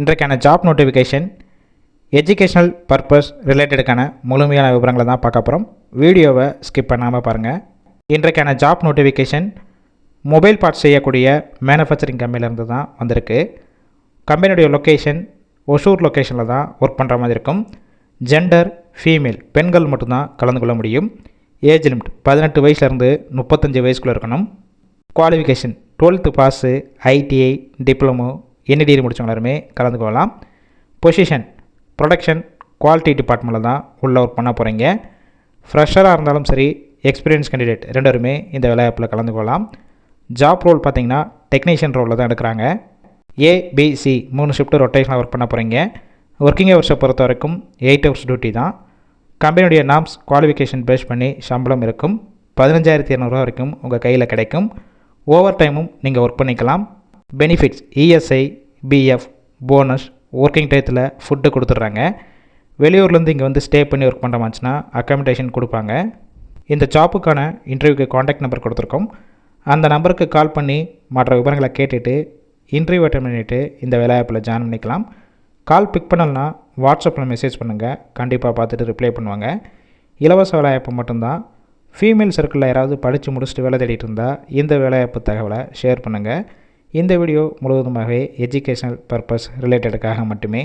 இன்றைக்கான job notification educational purpose ரிலேட்டடுக்கான முழுமையான விவரங்களை தான் பார்க்க போகிறோம். வீடியோவை ஸ்கிப் பண்ணாமல் பாருங்கள். இன்றைக்கான ஜாப் நோட்டிஃபிகேஷன் மொபைல் பார்ட்ஸ் செய்யக்கூடிய மேனுஃபேக்சரிங் கம்பெனிலேருந்து தான் வந்திருக்கு. கம்பெனியுடைய லொக்கேஷன் ஒசூர் லொக்கேஷனில் தான் ஒர்க் பண்ணுற மாதிரி இருக்கும். ஜெண்டர் ஃபீமேல், பெண்கள் மட்டும்தான் கலந்து கொள்ள முடியும். ஏஜ் லிமிட் 18 வயசுலேருந்து 35 வயசுக்குள்ளே இருக்கணும். Qualification 12th pass, ITI, diploma, any degree முடித்தவங்க எல்லாருமே கலந்து கொள்ளலாம். பொசிஷன் ப்ரொடக்ஷன் குவாலிட்டி டிபார்ட்மெண்ட்டில் தான் உள்ளே ஒர்க் பண்ண போகிறீங்க. ஃப்ரெஷராக இருந்தாலும் சரி, எக்ஸ்பீரியன்ஸ் கேண்டிடேட் ரெண்டுமே இந்த வேலைவாய்ப்பில் கலந்து கொள்ளலாம். ஜாப் ரோல் பார்த்திங்கன்னா டெக்னீஷியன் ரோலில் தான் எடுக்கிறாங்க. ஏபிசி 3 ஷிஃப்ட் ரொட்டேஷனாக ஒர்க் பண்ண போகிறீங்க. ஒர்க்கிங் ஹவர்ஸை பொறுத்த வரைக்கும் 8 hours டியூட்டி தான். கம்பெனியுடைய நாம்ஸ் குவாலிஃபிகேஷன் பேஸ் பண்ணி சம்பளம் இருக்கும். 15,200 வரைக்கும் உங்கள் கையில் கிடைக்கும். ஓவர் டைமும் நீங்கள் ஒர்க் பண்ணிக்கலாம். Benefits ESI, PF, bonus, working டயத்தில் ஃபுட்டு கொடுத்துட்றாங்க. வெளியூர்லேருந்து இங்கே வந்து ஸ்டே பண்ணி ஒர்க் பண்ணுற மாதிரினா அக்காமடேஷன் கொடுப்பாங்க. இந்த ஜாப்புக்கான இன்டர்வியூக்கு காண்டாக்ட் நம்பர் கொடுத்துருக்கோம். அந்த நம்பருக்கு கால் பண்ணி மற்ற விவரங்களை கேட்டுட்டு இன்டர்வியூ அட்டெண்ட் பண்ணிவிட்டு இந்த வேலைவாய்ப்பில் ஜாயின் பண்ணிக்கலாம். கால் பிக் பண்ணலன்னா வாட்ஸ்அப்பில் மெசேஜ் பண்ணுங்கள். கண்டிப்பாக பார்த்துட்டு ரிப்ளை பண்ணுவாங்க. இலவச வேலைவாய்ப்பு மட்டும்தான். ஃபீமேல் சர்க்கிளில் யாராவது படித்து முடிச்சுட்டு வேலை தேடிட்டு இருந்தால் இந்த வேலைவாய்ப்பு தகவலை ஷேர் பண்ணுங்கள். இந்த வீடியோ முழுவதுமாகவே எஜுகேஷனல் பர்பஸ் ரிலேட்டடுக்காக மட்டுமே.